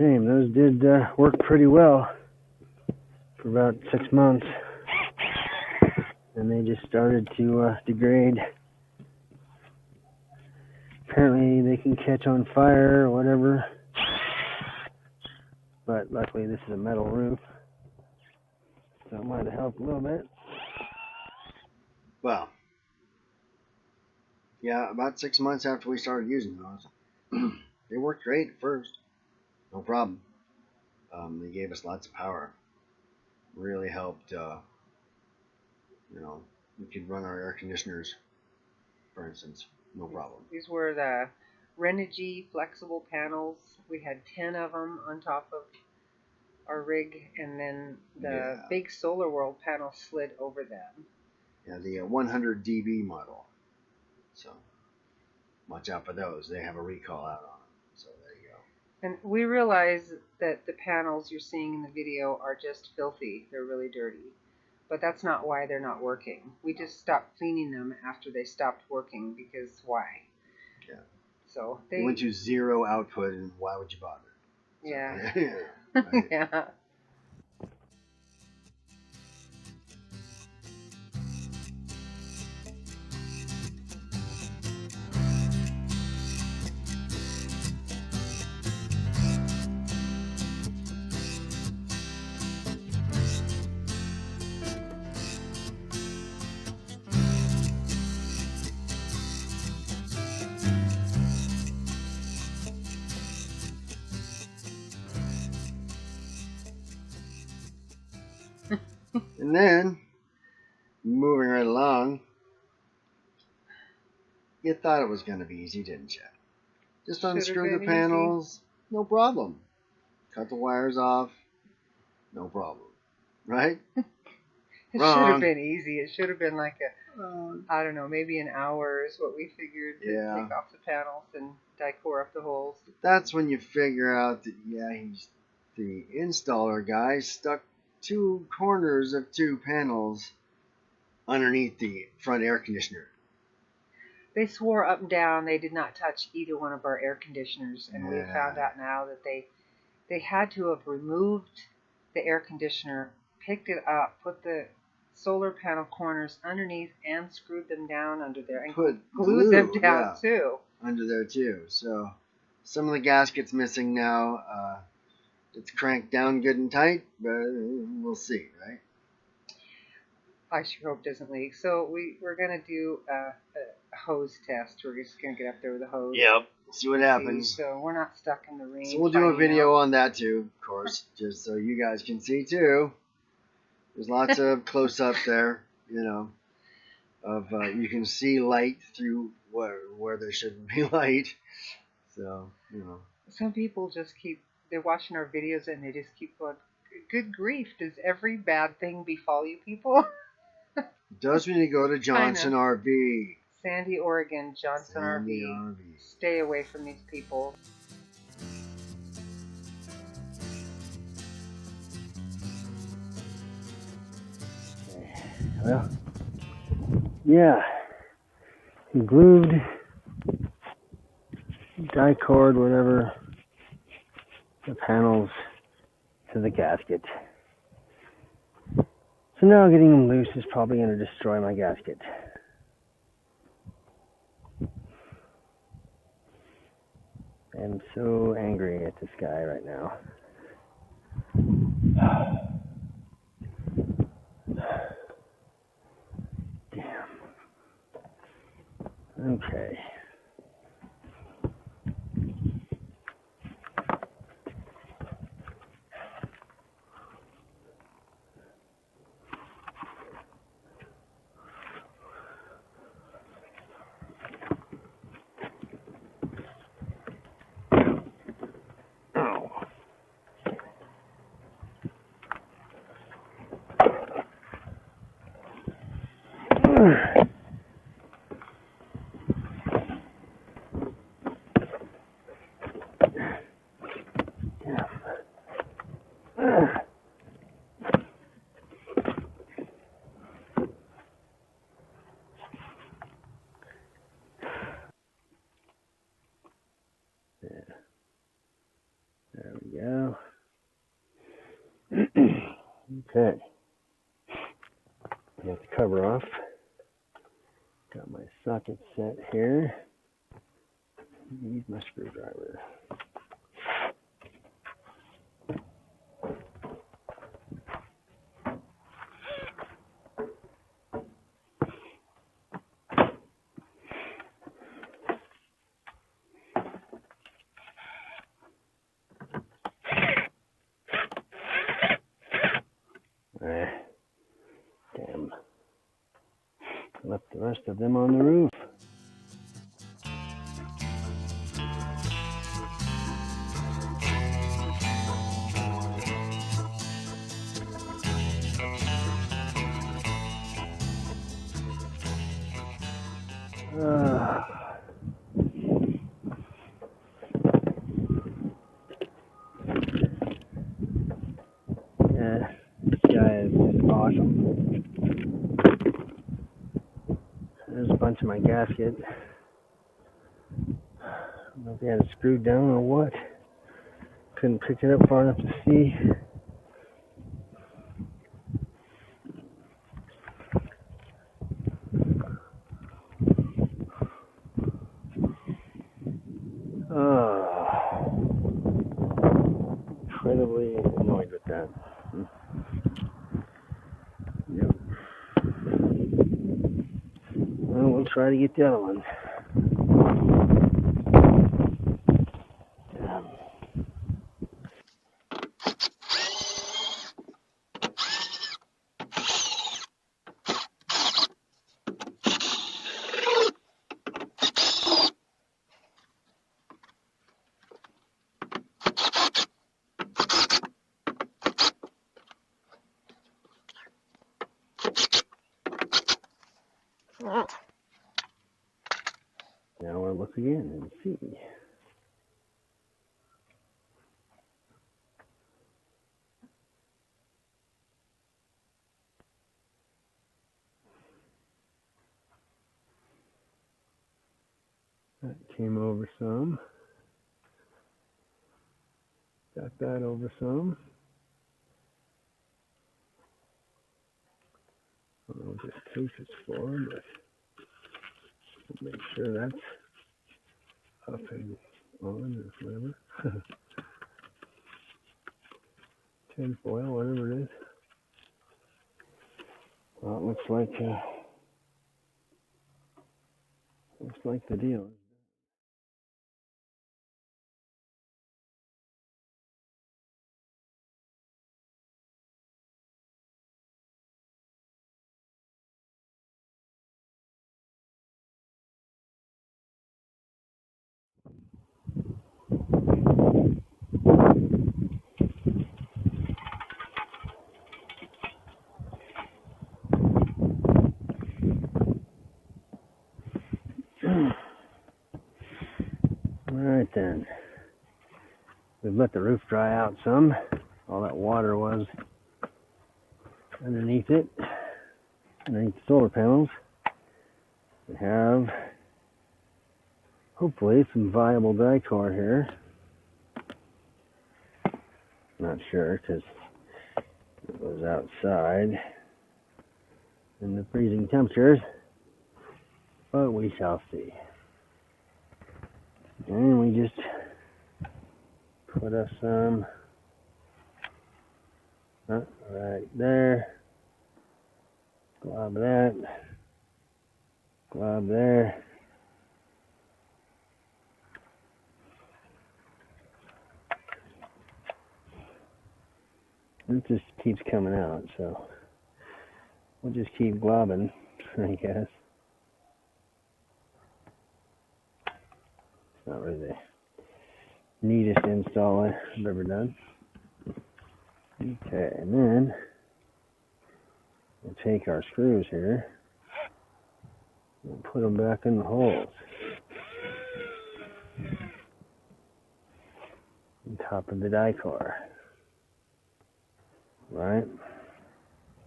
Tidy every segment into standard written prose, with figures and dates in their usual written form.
shame. Those did work pretty well for about 6 months. And they just started to degrade. Apparently they can catch on fire or whatever. But luckily this is a metal roof. So it might have helped a little bit. Well, yeah, about 6 months after we started using those, they worked great at first. No problem. They gave us lots of power. Really helped, we could run our air conditioners, for instance, no problem. These were the Renogy flexible panels. We had 10 of them on top of our rig, and then the big Solar World panel slid over them. Yeah, the 100 dB model. So watch out for those. They have a recall out on them. So there you go. And we realize that the panels you're seeing in the video are just filthy. They're really dirty. But that's not why they're not working. We just stopped cleaning them after they stopped working, because why? Yeah. So they went to zero output, and why would you bother? Yeah. So, right. Yeah. And then, moving right along, you thought it was going to be easy, didn't you? Just unscrew the panels, no problem. Cut the wires off, no problem. Right? It should have been easy. It should have been like I don't know, maybe an hour is what we figured to take off the panels and die-core up the holes. That's when you figure out that, the installer guy stuck 2 corners of 2 panels underneath the front air conditioner. They swore up and down they did not touch either one of our air conditioners, and we found out now that they had to have removed the air conditioner, picked it up, put the solar panel corners underneath, and screwed them down under there, and glued them down too. Under there too. So some of the gasket's missing now. It's cranked down good and tight, but we'll see, right? I sure hope it doesn't leak. So we're going to do a hose test. We're just going to get up there with a hose. Yep. See what happens. So we're not stuck in the rain. So we'll do a video on that too, of course, just so you guys can see too. There's lots of close-up there, of you can see light through where there shouldn't be light. So, Some people just they're watching our videos and they just keep going, good grief, does every bad thing befall you people? It does when you go to Johnson RV. Sandy, Oregon, Johnson RV. Stay away from these people. Well, yeah, glued, die-cord, whatever, the panels to the gasket. So now getting them loose is probably going to destroy my gasket. I'm so angry at this guy right now. Damn. Okay. There we go. Okay. Got the cover off. Got my socket set here. Use my screwdriver. Damn. Left the rest of them on the roof. Yeah, this guy is awesome. There's a bunch of my gasket. I don't know if he had it screwed down or what. Couldn't pick it up far enough to see. Incredibly annoyed with that. Yep. Well, we'll try to get the other one. Now we'll look again and see. That came over some. Got that over some. I don't know what this case is for, but we'll make sure that's up and on or whatever. Tin foil, whatever it is. Well, it looks like the deal. Alright then. We've let the roof dry out some. All that water was underneath it, underneath the solar panels. We have hopefully some viable dicor here. Not sure because it was outside in the freezing temperatures, but we shall see. And we just put us some right there. Glob that. Glob there. It just keeps coming out, so we'll just keep globbing, I guess. It's not really the neatest install I've ever done. Okay, and then we'll take our screws here and put them back in the holes on top of the dicor. Right?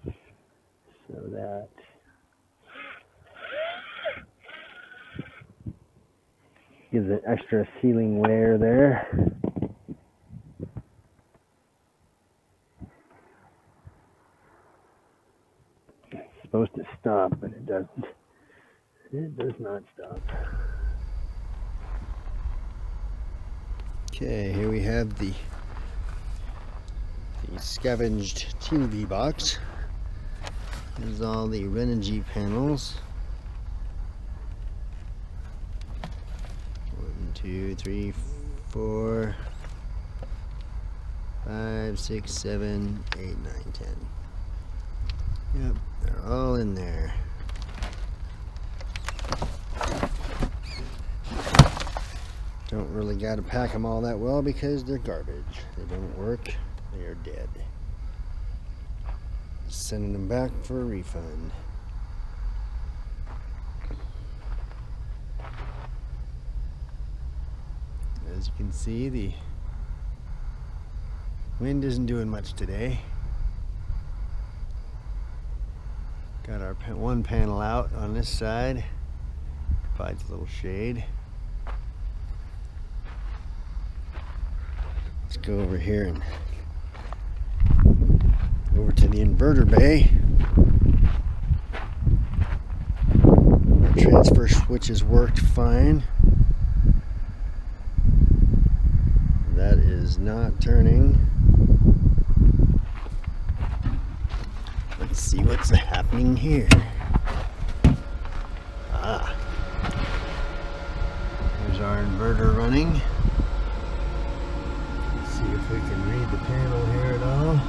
So that gives it extra sealing layer there. supposed to stop, but it doesn't. It does not stop. Okay, here we have the scavenged TV box. There's all the Renogy panels. 1, 2, 3, 4, 5, 6, 7, 8, 9, 10. Yep, they're all in there. Don't really got to pack them all that well because they're garbage. They don't work. They are dead. Sending them back for a refund. As you can see, the wind isn't doing much today. Got our one panel out on this side. Provides a little shade. Let's go over here and over to the inverter bay. Our transfer switches worked fine. That is not turning. Let's see what's happening here. Ah, there's our inverter running. Let's see if we can read the panel here at all.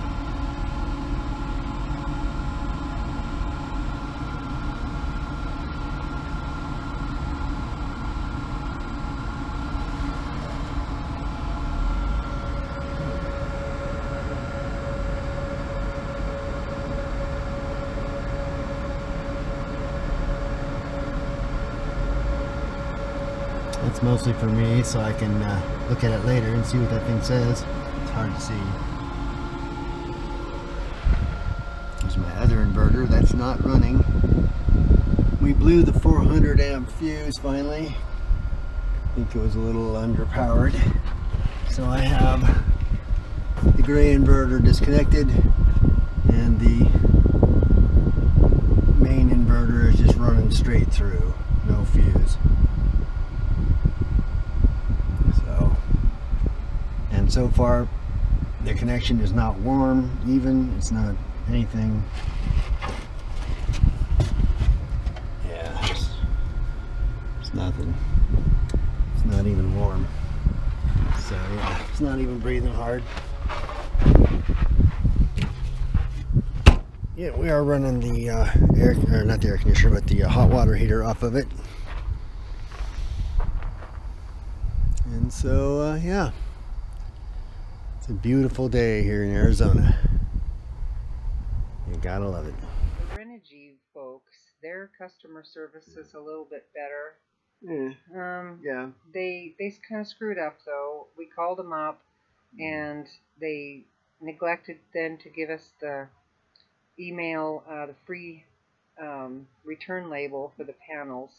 It's mostly for me, so I can look at it later and see what that thing says. It's hard to see. There's my other inverter that's not running. We blew the 400 amp fuse finally. I think it was a little underpowered. So I have the gray inverter disconnected and the main inverter is just running straight through, no fuse. And so far the connection is not warm even, it's not anything. Yeah, it's nothing. It's not even warm. So yeah, it's not even breathing hard. Yeah, we are running the not the air conditioner, but the hot water heater off of it. And so yeah. It's a beautiful day here in Arizona. You gotta love it. The Renogy folks, their customer service is a little bit better. Yeah. They kind of screwed up though. We called them up, and they neglected then to give us the email, the free return label for the panels.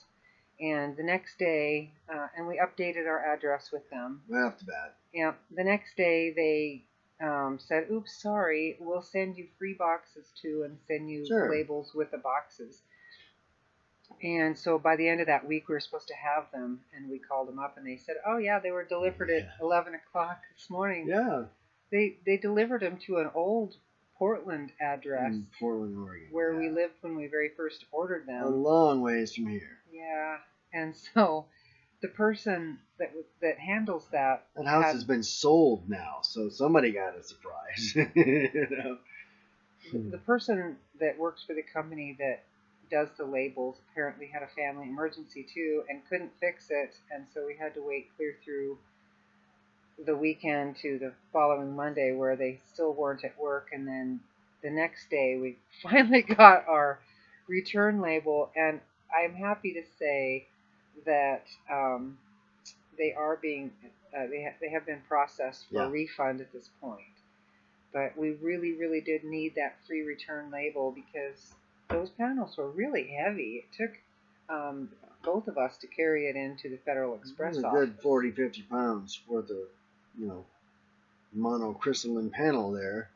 And the next day, and we updated our address with them. Right off the bat. Yeah. The next day they said, "Oops, sorry. We'll send you free boxes too, and send you labels with the boxes." And so by the end of that week, we were supposed to have them, and we called them up, and they said, "Oh yeah, they were delivered at 11 o'clock this morning." Yeah. They delivered them to an old Portland address. In Portland, Oregon. Where we lived when we very first ordered them. A long ways from here. Yeah. And so the person that handles that house has been sold now, so somebody got a surprise. You know? The person that works for the company that does the labels apparently had a family emergency too and couldn't fix it, and so we had to wait clear through the weekend to the following Monday where they still weren't at work, and then the next day we finally got our return label, and I'm happy to say that they are being they have been processed for a refund at this point. But we really did need that free return label because those panels were really heavy. It took both of us to carry it into the Federal Express office. A good 40-50 pounds worth of, monocrystalline panel there,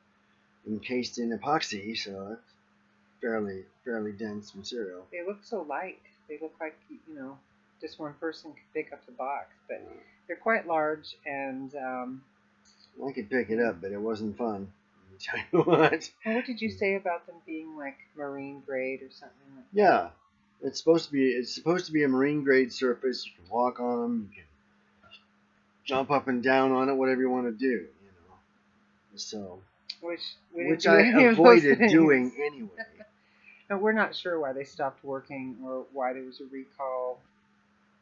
encased in epoxy. So fairly dense material. They look so light. They look like, just one person could pick up the box, but they're quite large, and I could pick it up, but it wasn't fun. Let me tell you what. well, what did you say about them being like marine grade or something like that? Yeah, it's supposed to be a marine grade surface. You can walk on them. You can jump up and down on it, whatever you want to do. So, which I avoided doing anyway. And we're not sure why they stopped working or why there was a recall.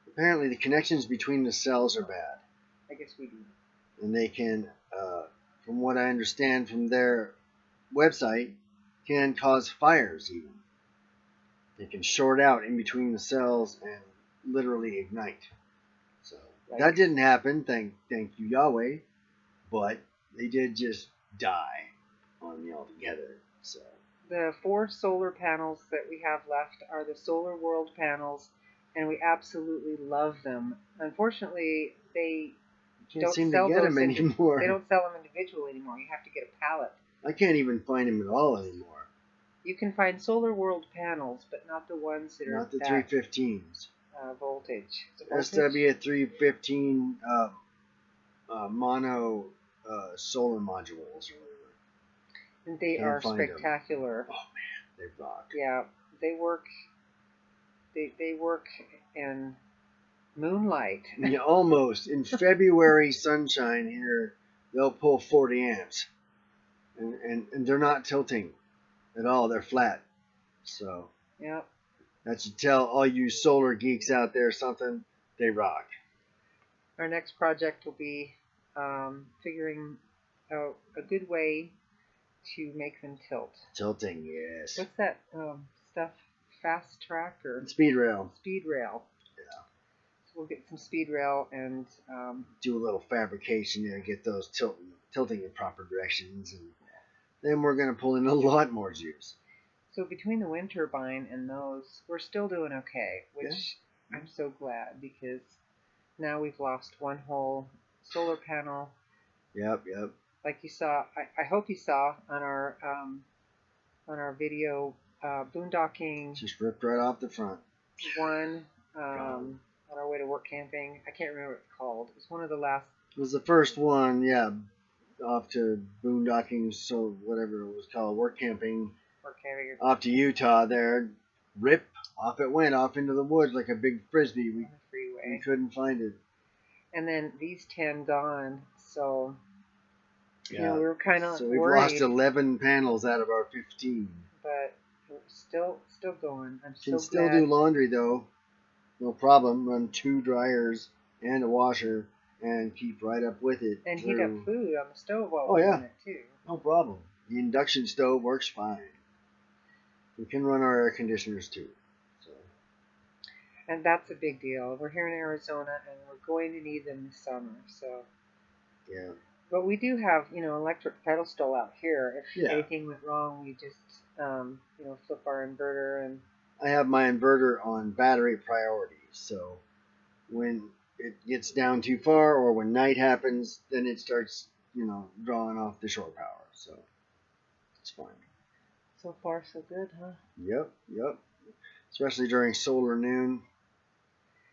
Apparently, the connections between the cells are bad. I guess we do. And they can, from what I understand from their website, can cause fires even. They can short out in between the cells and literally ignite. So that didn't happen, thank you Yahweh, but they did just die on me altogether. So the 4 solar panels that we have left are the Solar World panels, and we absolutely love them. Unfortunately, they can't seem to get them anymore. They don't sell them individually anymore. You have to get a pallet. I can't even find them at all anymore. You can find Solar World panels, but not the ones that are not the 315s. Voltage. SW 315 mono solar modules. And they are spectacular. Them. Oh man, they rock. Yeah, they work. They work in moonlight. Yeah, almost in February sunshine here. They'll pull 40 amps, and they're not tilting at all. They're flat. So yeah, that should tell all you solar geeks out there something. They rock. Our next project will be figuring out a good way to make them tilt. Tilting, yes. What's that stuff? Fast track or speed rail? Speed rail. Yeah. So we'll get some speed rail and do a little fabrication there, get those tilting in proper directions, and then we're gonna pull in a lot more juice. So between the wind turbine and those, we're still doing okay, which I'm so glad, because now we've lost one whole solar panel. Yep. Like you saw, I hope you saw on our video, boondocking. Just ripped right off the front. One on our way to work camping. I can't remember what it's called. It was one of the last. It was the first one, yeah. Off to boondocking, so whatever it was called, work camping. Off to Utah there. Rip, off it went, off into the woods like a big frisbee. On the freeway. We couldn't find it. And then these 10 gone, so yeah. We were kind of so we've worried. Lost 11 panels out of our 15. But we're still going. I'm Can still do laundry though, no problem. Run 2 dryers and a washer and keep right up with it. And heat up food on the stove while we're doing it too. No problem. The induction stove works fine. We can run our air conditioners too. So. And that's a big deal. We're here in Arizona, and we're going to need them this summer. So. Yeah. But we do have, electric pedestal out here. If anything went wrong, we just, flip our inverter and. I have my inverter on battery priority, so when it gets down too far or when night happens, then it starts, drawing off the shore power. So it's fine. So far, so good, huh? Yep. Especially during solar noon,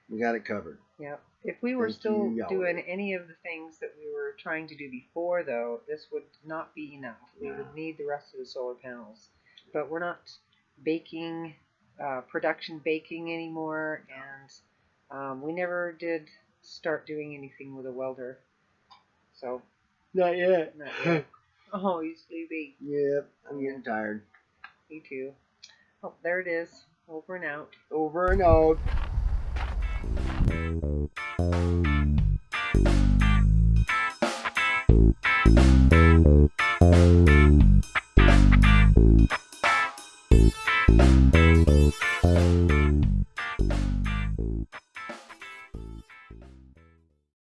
we got it covered. Yep. If we were still doing any of the things that we were trying to do before, though, this would not be enough. We would need the rest of the solar panels. But we're not baking, production baking anymore, and we never did start doing anything with a welder. So. Not yet. Oh, you sleepy. Yep, I'm getting tired. Me too. Oh, there it is. Over and out. Over and out.